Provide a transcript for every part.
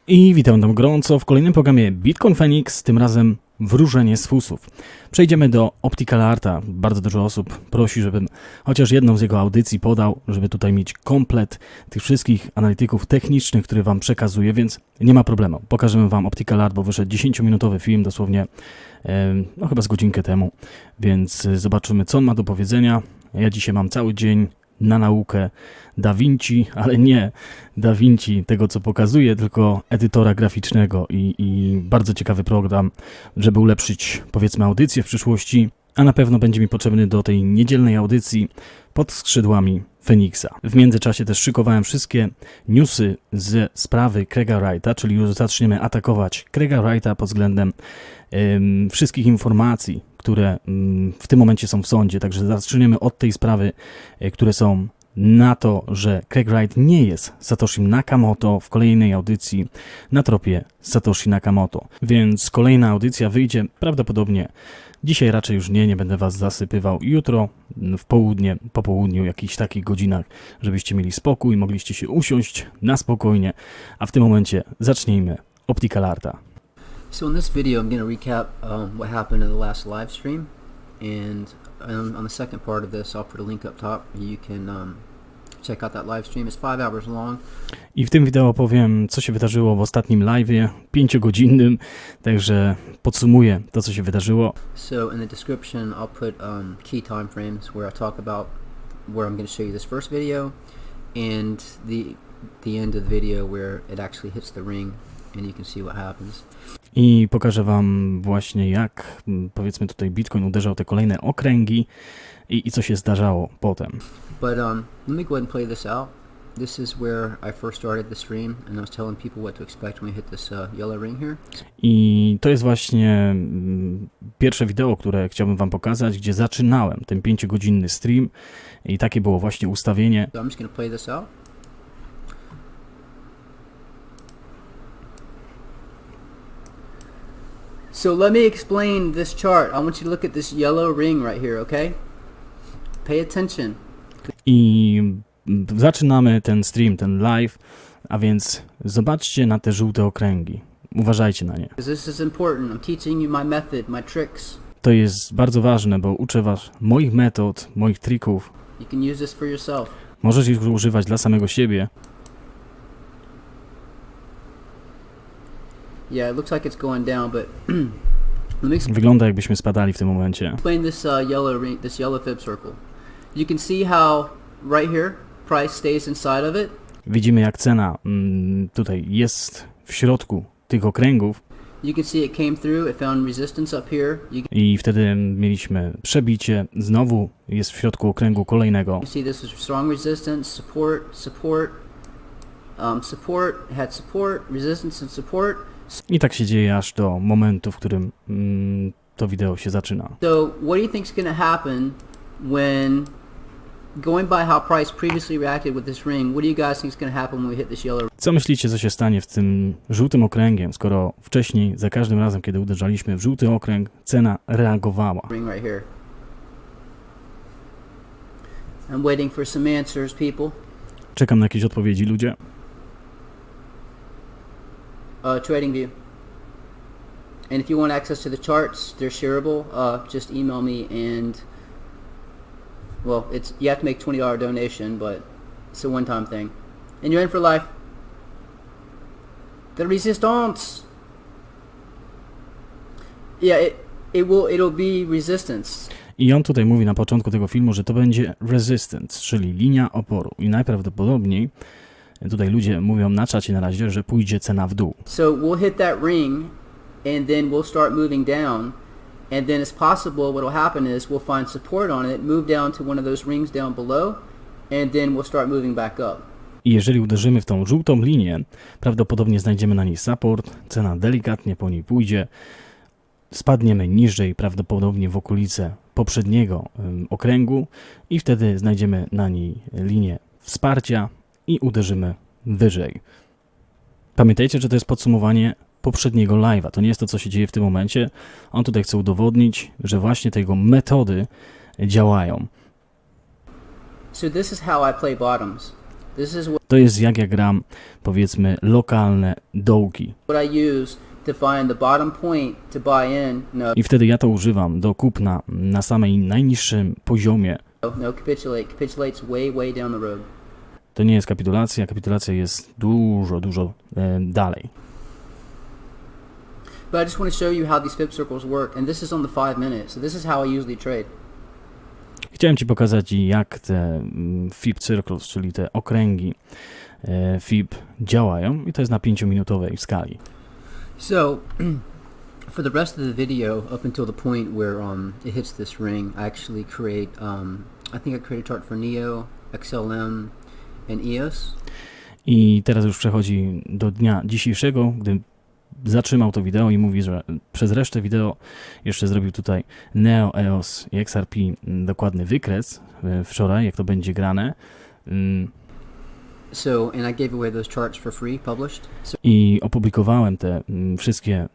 I witam tam gorąco w kolejnym programie Bitcoin Feniks, tym razem wróżenie z fusów. Przejdziemy do Opticalarta. Bardzo dużo osób prosi, żebym chociaż jedną z jego audycji podał, żeby tutaj mieć komplet tych wszystkich analityków technicznych, które wam przekazuję, więc nie ma problemu. Pokażemy wam Opticalart, bo wyszedł 10-minutowy film, dosłownie no chyba z godzinkę temu, więc zobaczymy, co on ma do powiedzenia. Ja dzisiaj mam cały dzień na naukę DaVinci, ale nie DaVinci tego, co pokazuje, tylko edytora graficznego i bardzo ciekawy program, żeby ulepszyć, powiedzmy, audycję w przyszłości, a na pewno będzie mi potrzebny do tej niedzielnej audycji pod skrzydłami Feniksa. W międzyczasie też szykowałem wszystkie newsy z sprawy Craig'a Wrighta, czyli już zaczniemy atakować Craig'a Wrighta pod względem wszystkich informacji, które w tym momencie są w sądzie. Także zaczniemy od tej sprawy, które są na to, że Craig Wright nie jest Satoshim Nakamoto w kolejnej audycji na tropie Satoshi Nakamoto. Więc kolejna audycja wyjdzie prawdopodobnie dzisiaj, raczej już nie będę was zasypywał. Jutro w południe, po południu, jakichś takich godzinach, żebyście mieli spokój, mogliście się usiąść na spokojnie, a w tym momencie zacznijmy Opticalarta. So in this video I'm going to recap what happened in the last live stream, and on the second part of this I'll put a link up top. You can check out that live stream. It's 5 hours long. I w tym wideo opowiem, co się wydarzyło w ostatnim live'ie, 5-godzinnym, także podsumuję to, co się wydarzyło. So in the description I'll put key time frames where I talk about where I'm going to show you this first video, and the end of the video where it actually hits the ring and you can see what happens. I pokażę wam właśnie, jak, powiedzmy, tutaj Bitcoin uderzał te kolejne okręgi i co się zdarzało potem. But let me go ahead and play this out. This is where I first started the stream and I was telling people what to expect when we hit this yellow ring here. I to jest właśnie pierwsze wideo, które chciałbym wam pokazać, gdzie zaczynałem ten 5-godzinny stream i takie było właśnie ustawienie. So I'm just going to play this out. So let me explain this chart. I want you to look at this yellow ring right here, okay? Pay attention. I zaczynamy ten stream, ten live, a więc zobaczcie na te żółte okręgi. Uważajcie na nie. This is important. I'm teaching you my method, my tricks. To jest bardzo ważne, bo uczę was moich metod, moich trików. You can use this for yourself. Możesz ich używać dla samego siebie. Yeah, it looks like it's going down, but Wygląda, jakbyśmy spadali w tym momencie. Explain this yellow ring, this yellow fib circle. You can see how right here price stays inside of it. Widzimy, jak cena tutaj jest w środku tych okręgów. You can see it came through, it found resistance up here. I wtedy mieliśmy przebicie, znowu jest w środku okręgu kolejnego. You see this was strong resistance, support, support, support, had support, resistance and support. I tak się dzieje aż do momentu, w którym to wideo się zaczyna. So what do you think is going to happen when, going by how price previously reacted with this ring, what do you guys think is going to happen when we hit this yellow? Co myślicie, co się stanie w tym żółtym okręgiem, skoro wcześniej, za każdym razem, kiedy uderzaliśmy w żółty okręg, cena reagowała? Ring right here. I'm waiting for some answers, people. Czekam na jakieś odpowiedzi, ludzie. TradingView. And if you want access to the charts, they're shareable. Just email me and, well, you have to make $20 donation, but it's a one-time thing. And you're in for life. The resistance. Yeah, it'll be resistance. I on tutaj mówi na początku tego filmu, że to będzie resistance, czyli linia oporu. I najprawdopodobniej tutaj ludzie mówią na czacie na razie, że pójdzie cena w dół. So we'll hit that ring and then we'll start moving down, and then it's possible what will happen is we'll find support on it, move down to one of those rings down below, and then we'll start moving back up. I jeżeli uderzymy w tą żółtą linię, prawdopodobnie znajdziemy na niej support, cena delikatnie po niej pójdzie, spadniemy niżej, prawdopodobnie w okolice poprzedniego okręgu i wtedy znajdziemy na niej linię wsparcia i uderzymy wyżej. Pamiętajcie, że to jest podsumowanie poprzedniego live'a. To nie jest to, co się dzieje w tym momencie. On tutaj chce udowodnić, że właśnie te jego metody działają. So this is how I play bottoms. To jest jak ja gram, powiedzmy, lokalne dołki. what I use to find the bottom point to buy in. No, I wtedy ja to używam do kupna na samej najniższym poziomie. no capitulate. Capitulate's way down the road. To nie jest kapitulacja, kapitulacja jest dużo dalej. But I just want to show you how these fib circles work, and this is on the 5 minutes. So this is how I usually trade. Chciałem Ci pokazać, jak te fib circles, czyli te okręgi fib działają i to jest na 5-minutowej skali. So, for the rest of the video, up until the point where it hits this ring, I actually create, I think I created a chart for NEO, XLM, and EOS. I teraz już przechodzi do dnia dzisiejszego, gdy zatrzymał to wideo i mówi, że przez resztę wideo jeszcze zrobił tutaj NEO, EOS i XRP dokładny wykres wczoraj, jak to będzie grane. So, and I gave away those charts for free, published. So, I opublikowałem te wszystkie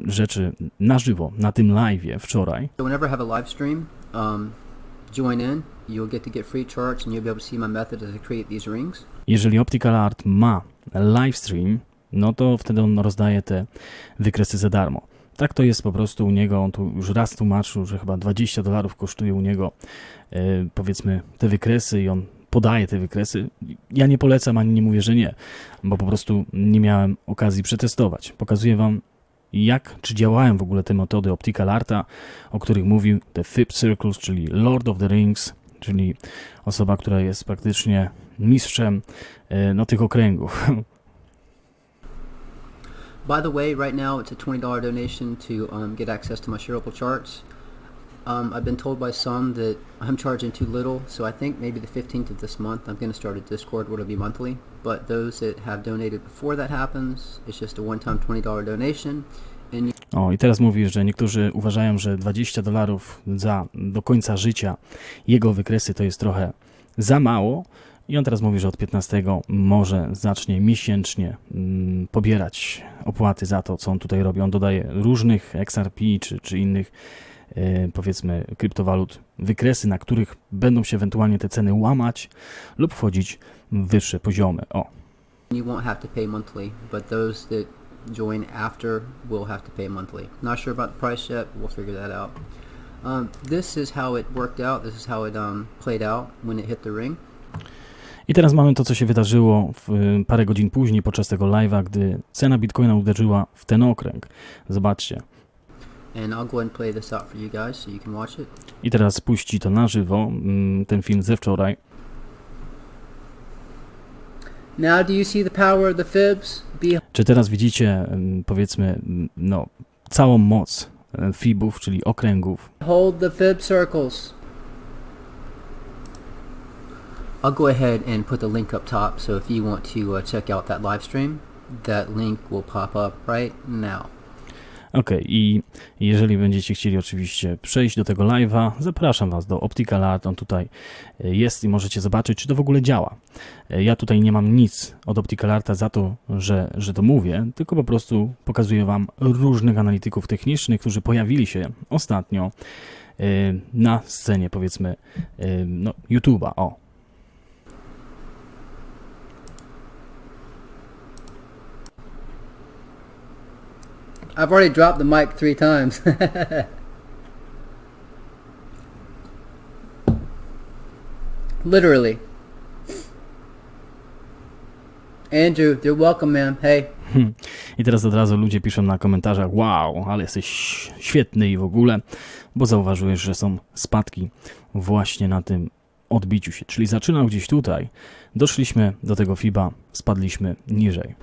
rzeczy na żywo, na tym live'ie wczoraj. whenever I have a live stream, join in. You'll get to get free charts, and you'll be able to see my method as I create these rings. Jeżeli Opticalart ma livestream, no to wtedy on rozdaje te wykresy za darmo. Tak to jest po prostu u niego, on tu już raz tłumaczył, że chyba $20 kosztuje u niego powiedzmy te wykresy i on podaje te wykresy. Ja nie polecam, ani nie mówię, że nie, bo po prostu nie miałem okazji przetestować. Pokazuję Wam, czy działają w ogóle te metody Opticalarta, o których mówił, te fib circles, czyli Lord of the Rings, czyli osoba, która jest praktycznie mistrzem tych okręgów. By the way, right now it's a $20 donation to get access to my shareable charts. I've been told by some that I'm charging too little, so I think maybe the 15th of this month I'm going to start a Discord where it'll be monthly. But those that have donated before that happens, it's just a one-time $20 donation. I teraz mówi, że niektórzy uważają, że $20 do końca życia jego wykresy to jest trochę za mało. I on teraz mówi, że od 15 może zacznie miesięcznie pobierać opłaty za to, co on tutaj robi. On dodaje różnych XRP czy innych powiedzmy kryptowalut wykresy, na których będą się ewentualnie te ceny łamać lub wchodzić w wyższe poziomy. You won't have to pay monthly, but those that join after will have to pay monthly. Not sure about the price yet, but we'll figure that out. This is how it worked out. This is how it played out when it hit the ring. I teraz mamy to, co się wydarzyło parę godzin później podczas tego live'a, gdy cena Bitcoina uderzyła w ten okręg. Zobaczcie. And I'll go ahead and play this out for you guys so you can watch it. I teraz puści to na żywo, ten film ze wczoraj. Now do you see the power of the fibs? Czy teraz widzicie, powiedzmy, całą moc fibów, czyli okręgów? Hold the fib circles. I'll go ahead and put the link up top, so if you want to check out that live stream, that link will pop up right now. I jeżeli będziecie chcieli oczywiście przejść do tego live'a, zapraszam Was do Opticalart, on tutaj jest i możecie zobaczyć, czy to w ogóle działa. Ja tutaj nie mam nic od Opticalarta za to, że to mówię, tylko po prostu pokazuję Wam różnych analityków technicznych, którzy pojawili się ostatnio na scenie, powiedzmy, YouTube'a. I've already dropped the mic 3 times. Literally. Andrew, you're welcome, man. Hey. I teraz od razu ludzie piszą na komentarzach: wow, ale jesteś świetny i w ogóle, bo zauważyłeś, że są spadki właśnie na tym odbiciu się. Czyli zaczynał gdzieś tutaj, doszliśmy do tego FIBA, spadliśmy niżej.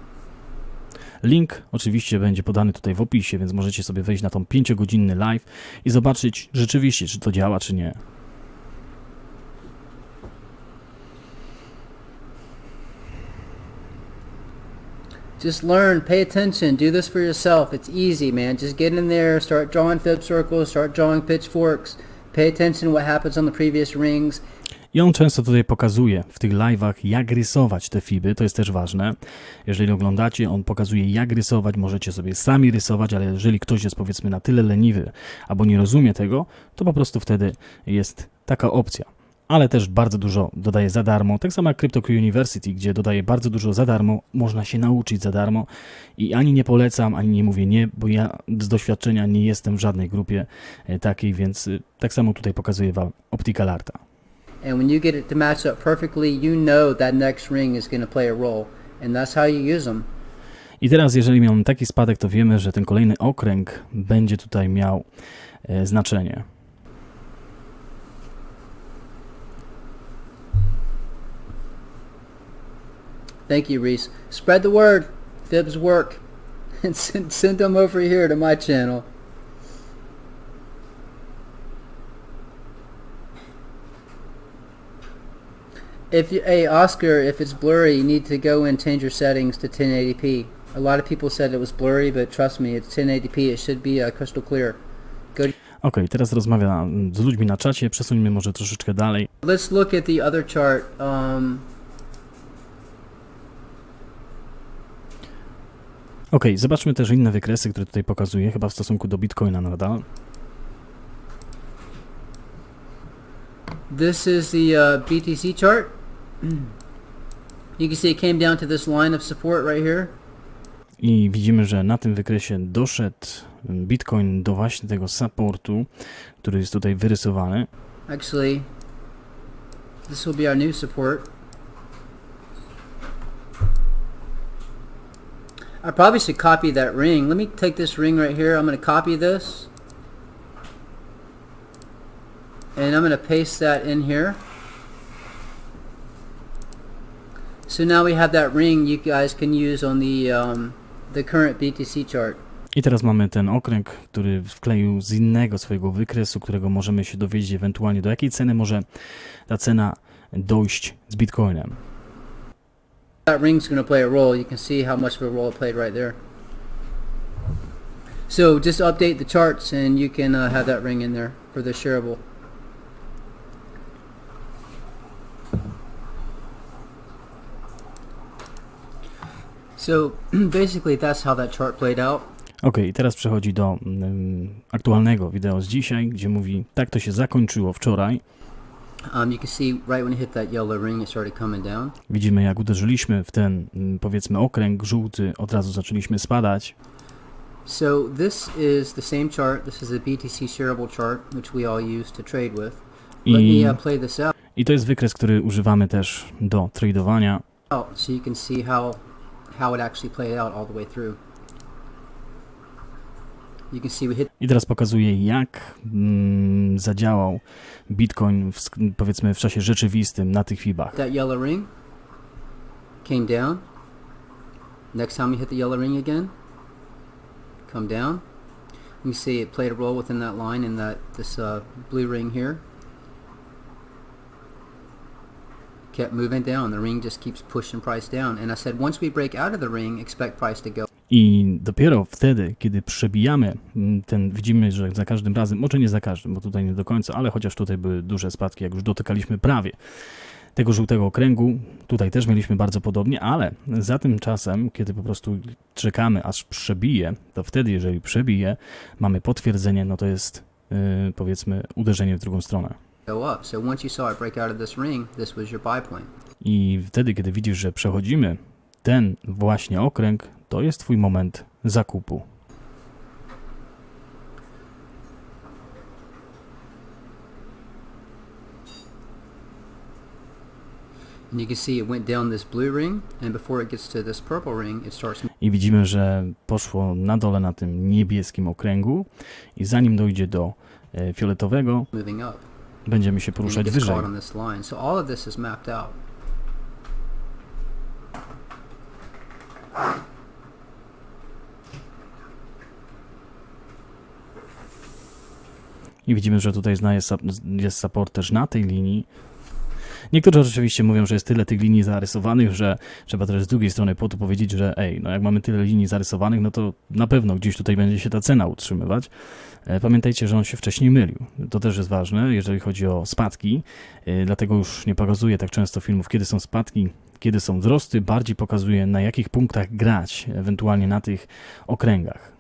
Link oczywiście będzie podany tutaj w opisie, więc możecie sobie wejść na tą 5-godzinny live i zobaczyć rzeczywiście, czy to działa, czy nie. Just learn, pay attention, do this for yourself. It's easy, man. Just get in there, start drawing fib circles, start drawing pitchforks. Pay attention to what happens on the previous rings. I on często tutaj pokazuje w tych live'ach, jak rysować te fiby, to jest też ważne. Jeżeli oglądacie, on pokazuje, jak rysować, możecie sobie sami rysować, ale jeżeli ktoś jest, powiedzmy, na tyle leniwy albo nie rozumie tego, to po prostu wtedy jest taka opcja. ale też bardzo dużo dodaje za darmo, tak samo jak Crypto University, gdzie dodaje bardzo dużo za darmo, można się nauczyć za darmo i ani nie polecam, ani nie mówię nie, bo ja z doświadczenia nie jestem w żadnej grupie takiej, więc tak samo tutaj pokazuję Wam Opticalarta. And when you get it to match up perfectly, you know that next ring is going to play a role, and that's how you use them. I teraz, jeżeli mamy taki spadek, to wiemy, że ten kolejny okręg będzie tutaj miał znaczenie. Thank you, Reese. Spread the word. Fibs work. And send them over here to my channel. Hey, Oscar, if it's blurry, you need to go and change your settings to 1080p. A lot of people said it was blurry, but trust me, it's 1080p. It should be crystal clear. Okej, teraz rozmawiam z ludźmi na czacie. Przesuńmy może troszeczkę dalej. Let's look at the other chart. Okej, zobaczmy też inne wykresy, które tutaj pokazuję, chyba w stosunku do Bitcoina nadal. This is the BTC chart. You can see it came down to this line of support right here. I widzimy, że na tym wykresie doszedł Bitcoin do właśnie tego supportu, który jest tutaj wyrysowany. Actually, this will be our new support. I probably should copy that ring. Let me take this ring right here. I'm going to copy this. And I'm going to paste that in here. So now we have that ring you guys can use on the current BTC chart. I teraz mamy ten okręg, który wkleił z innego swojego wykresu, którego możemy się dowiedzieć ewentualnie, do jakiej ceny może ta cena dojść z Bitcoinem. That ring's going to play a role. You can see how much of a role it played right there. So just update the charts and you can have that ring in there for the shareable. So basically that's how that chart played out. Okej, teraz przechodzi do aktualnego wideo z dzisiaj, gdzie mówi, tak to się zakończyło wczoraj. You can see right when it hit that yellow ring, it started coming down. Widzimy, jak uderzyliśmy w ten, powiedzmy, okręg żółty, od razu zaczęliśmy spadać. So this is the same chart. This is a BTC shareable chart, which we all use to trade with. Let me play this out. I to jest wykres, który używamy też do tradowania. So you can see how it actually played out all the way through. You can see we hit. I teraz pokazuję, jak zadziałał Bitcoin powiedzmy w czasie rzeczywistym na tych fibach. That yellow ring came down. Next time you hit the yellow ring again, come down. You see it played a role within that line in this blue ring here. Kept moving down. The ring just keeps pushing price down. And I said, once we break out of the ring, expect price to go. I dopiero wtedy, kiedy przebijamy widzimy, że za każdym razem, może nie za każdym, bo tutaj nie do końca, ale chociaż tutaj były duże spadki, jak już dotykaliśmy prawie tego żółtego okręgu, tutaj też mieliśmy bardzo podobnie, ale za tym czasem, kiedy po prostu czekamy, aż przebije, to wtedy, jeżeli przebije, mamy potwierdzenie, no to jest powiedzmy uderzenie w drugą stronę. I wtedy, kiedy widzisz, że przechodzimy ten właśnie okręg, to jest twój moment zakupu. I widzimy, że poszło na dole na tym niebieskim okręgu i zanim dojdzie do fioletowego, będziemy się poruszać wyżej. I widzimy, że tutaj jest support też na tej linii. Niektórzy oczywiście mówią, że jest tyle tych linii zarysowanych, że trzeba też z drugiej strony po to powiedzieć, że no jak mamy tyle linii zarysowanych, no to na pewno gdzieś tutaj będzie się ta cena utrzymywać. Pamiętajcie, że on się wcześniej mylił. To też jest ważne, jeżeli chodzi o spadki, dlatego już nie pokazuję tak często filmów, kiedy są spadki, kiedy są wzrosty, bardziej pokazuję, na jakich punktach grać, ewentualnie na tych okręgach.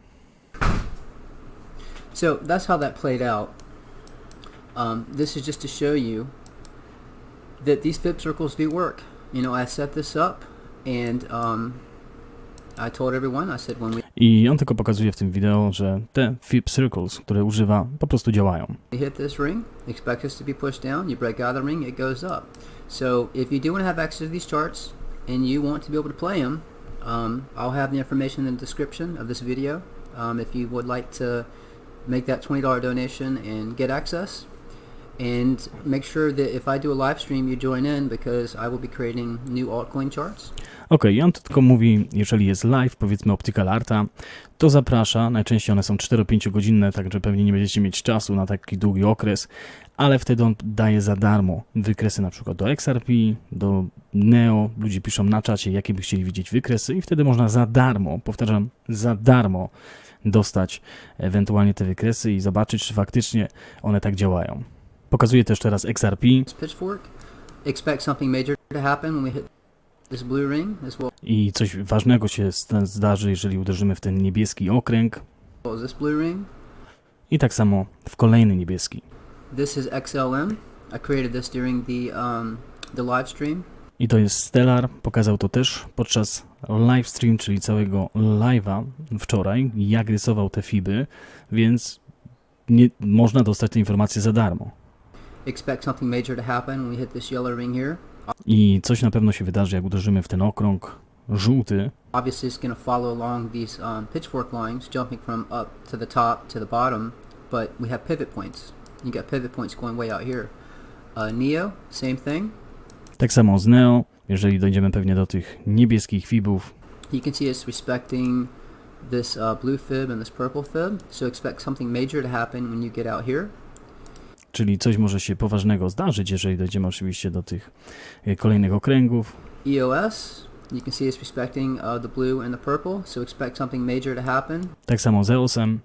So that's how that played out. This is just to show you that these fib circles do work. You know, I set this up and I told everyone, I said when we I on tylko pokazuje w tym wideo, że te fib circles, które używa, po prostu działają. hit this ring, expect this to be pushed down, you break out of the ring, it goes up. So if you do want to have access to these charts and you want to be able to play them, I'll have the information in the description of this video. If you would like to make that $20 donation and get access, and make sure that if I do a live stream, you join in because I will be creating new altcoin charts. Okej, i on tylko mówi, jeżeli jest live, powiedzmy Opticalarta, to zaprasza, najczęściej one są 4-5 godzinne, także pewnie nie będziecie mieć czasu na taki długi okres, ale wtedy on daje za darmo wykresy na przykład do XRP, do Neo, ludzie piszą na czacie, jakie by chcieli widzieć wykresy i wtedy można za darmo, powtarzam, za darmo dostać ewentualnie te wykresy i zobaczyć, czy faktycznie one tak działają. Pokazuję też teraz XRP. Pitchfork, expect something major to happen when we hit this blue ring as well I coś ważnego się zdarzy, jeżeli uderzymy w ten niebieski okręg. as this blue ring. I tak samo w kolejny niebieski. This is XLM. I created this during the live stream. I to jest Stellar. Pokazał to też podczas live stream, czyli całego live'a wczoraj, jak rysował te fiby, więc nie, można dostać te informacje za darmo. Expect something major to happen when we hit this yellow ring here. I coś na pewno się wydarzy, jak uderzymy w ten okrąg żółty. Obviously, it's going to follow along these pitchfork lines, jumping from up to the top to the bottom, but we have pivot points. You got pivot points going way out here. Neo, same thing. Tak samo z Neo, jeżeli dojdziemy pewnie do tych niebieskich fibów. You can see it's respecting this blue fib and this purple fib, so expect something major to happen when you get out here. Czyli coś może się poważnego zdarzyć, jeżeli dojdziemy oczywiście do tych kolejnych okręgów. EOS, you can see it's respecting the blue and the purple, so expect something major to happen. Tak samo z EOS-em.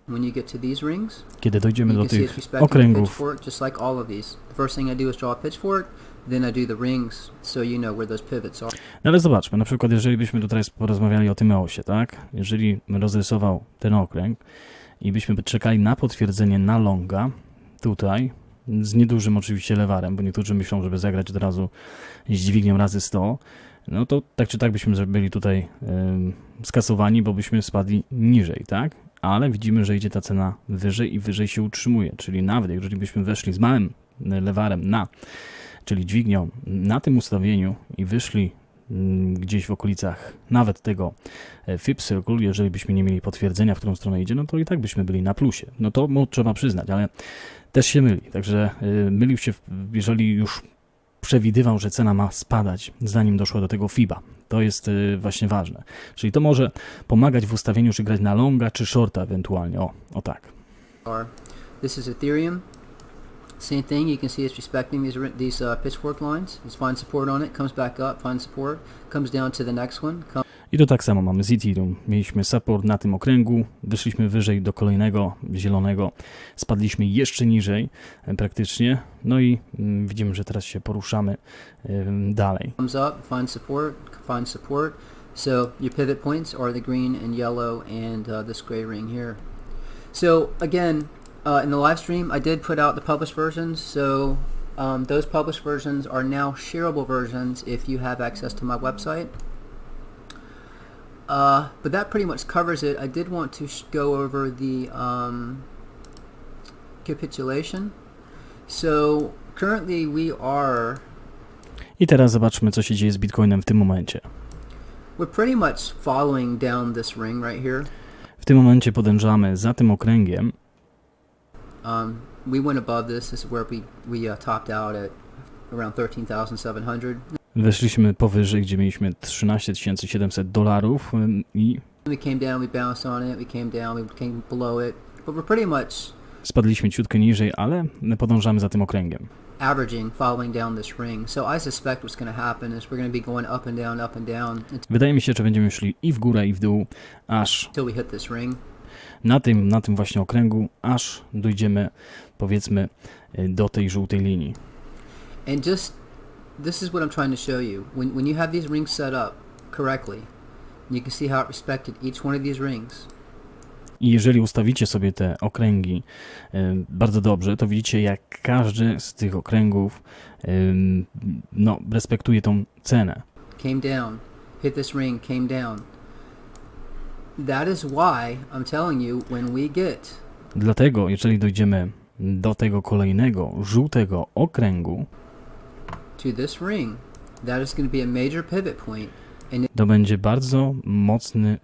When you get to these rings, Kiedy dojdziemy you do can see it's tych respecting the okręgów, pitchfork, just like all of these. The first thing I do is draw a pitchfork, then I do the rings, so you know where those pivots are. no ale zobaczmy, na przykład jeżeli byśmy tutaj porozmawiali o tym EOS-ie, tak? Jeżeli rozrysował ten okręg i byśmy czekali na potwierdzenie na longa, tutaj, z niedużym oczywiście lewarem, bo niektórzy myślą, żeby zagrać od razu z dźwignią razy 100, no to tak czy tak byśmy byli tutaj skasowani, bo byśmy spadli niżej, tak? Ale widzimy, że idzie ta cena wyżej i wyżej się utrzymuje, czyli nawet jeżeli byśmy weszli z małym lewarem czyli dźwignią na tym ustawieniu i wyszli gdzieś w okolicach nawet tego fib circle, jeżeli byśmy nie mieli potwierdzenia, w którą stronę idzie, no to i tak byśmy byli na plusie. No to trzeba przyznać, ale też się myli. Także mylił się, jeżeli już przewidywał, że cena ma spadać, zanim doszło do tego FIBA. To jest właśnie ważne. Czyli to może pomagać w ustawieniu, czy grać na longa, czy shorta ewentualnie. O tak. This is Ethereum. Same thing, you can see it's respecting these pitchfork lines. It's find support on it, comes back up, find support, comes down to the next one. I to tak samo mamy z Ethereum. Mieliśmy support na tym okręgu, wyszliśmy wyżej do kolejnego zielonego, spadliśmy jeszcze niżej praktycznie, no i widzimy, że teraz się poruszamy dalej. Comes up, find support. So your pivot points are the green and yellow and this gray ring here. So again, in the live stream, I did put out the published versions, so those published versions are now shareable versions if you have access to my website. But that pretty much covers it. I did want to go over the capitulation. So currently we are... I teraz zobaczmy, co się dzieje z Bitcoinem w tym momencie. We're pretty much following down this ring right here. W tym momencie podążamy za tym okręgiem. We went above this. This is where we topped out at around 13,700. Weszliśmy powyżej, gdzie mieliśmy $13,700 i We came down, we bounced on it, we came down, we came below it, but we're pretty much spadliśmy ciutkę niżej, ale podążamy za tym okręgiem. averaging, following down this ring. So I suspect what's going to happen is we're going to be going up and down Wydaje mi się, że będziemy szli i w górę, i w dół, aż until we hit this ring. na tym właśnie okręgu, aż dojdziemy, powiedzmy, do tej żółtej linii. And this is what I'm trying to show you. When you have these rings set up correctly, you can see how it respected each one of these rings. I jeżeli ustawicie sobie te okręgi bardzo dobrze, to widzicie, jak każdy z tych okręgów no, respektuje tą cenę. Came down. Hit this ring, came down. That is why I'm telling you, when we get... Dlatego, jeżeli dojdziemy do tego kolejnego żółtego okręgu, to this ring, that is going to be a major pivot point. To będzie bardzo mocny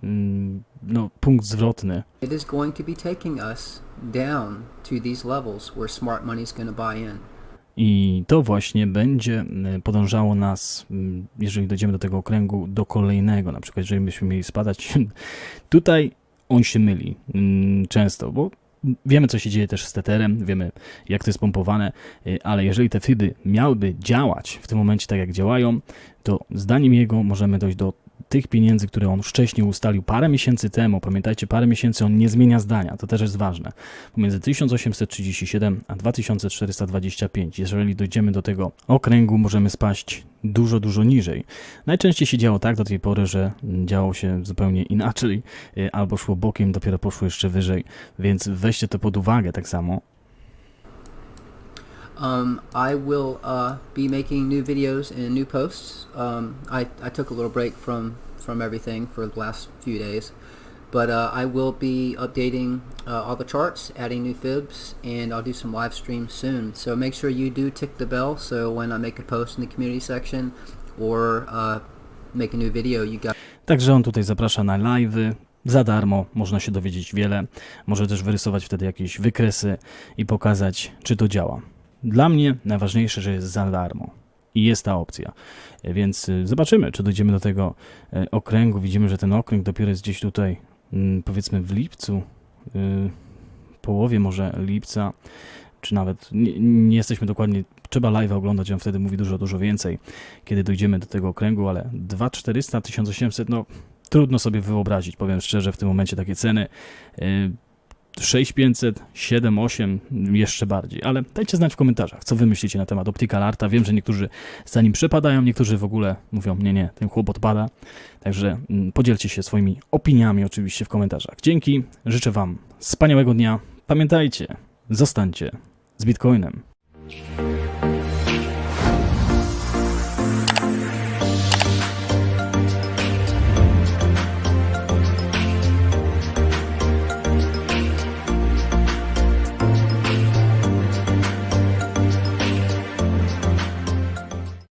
no, punkt zwrotny. It is going to be taking us down to these levels where smart money is going to buy in. I to właśnie będzie podążało nas, jeżeli dojdziemy do tego okręgu, do kolejnego. Na przykład, jeżeli byśmy mieli spadać, tutaj on się myli często, bo wiemy, co się dzieje też z Tetherem, wiemy, jak to jest pompowane, ale jeżeli te FIBy miałyby działać w tym momencie tak, jak działają, to zdaniem jego możemy dojść do tych pieniędzy, które on wcześniej ustalił parę miesięcy temu. Pamiętajcie, parę miesięcy on nie zmienia zdania, to też jest ważne. Pomiędzy 1837 a 2425. Jeżeli dojdziemy do tego okręgu, możemy spaść dużo, dużo niżej. Najczęściej się działo tak do tej pory, że działo się zupełnie inaczej, albo szło bokiem, dopiero poszło jeszcze wyżej, więc weźcie to pod uwagę tak samo. I will be making new videos and new posts. I took a little break from everything for the last few days, but I will be updating all the charts, adding new fibs, and I'll do some live streams soon. So make sure you do tick the bell, so when I make a post in the community section or make a new video, you got... Także on tutaj zaprasza na live'y. Za darmo można się dowiedzieć wiele. Może też wyrysować wtedy jakieś wykresy i pokazać, czy to działa. Dla mnie najważniejsze, że jest za darmo i jest ta opcja, więc zobaczymy, czy dojdziemy do tego okręgu. Widzimy, że ten okręg dopiero jest gdzieś tutaj, powiedzmy w lipcu, połowie może lipca, czy nawet nie jesteśmy dokładnie, trzeba live'a oglądać, on wtedy mówi dużo, dużo więcej, kiedy dojdziemy do tego okręgu, ale 2400, 1800, no trudno sobie wyobrazić, powiem szczerze, w tym momencie takie ceny. 6500, 7, 8, jeszcze bardziej, ale dajcie znać w komentarzach, co wy myślicie na temat Opticalarta. Wiem, że niektórzy za nim przepadają, niektórzy w ogóle mówią, nie, ten chłop odpada, także podzielcie się swoimi opiniami oczywiście w komentarzach. Dzięki, życzę wam wspaniałego dnia, pamiętajcie, zostańcie z Bitcoinem.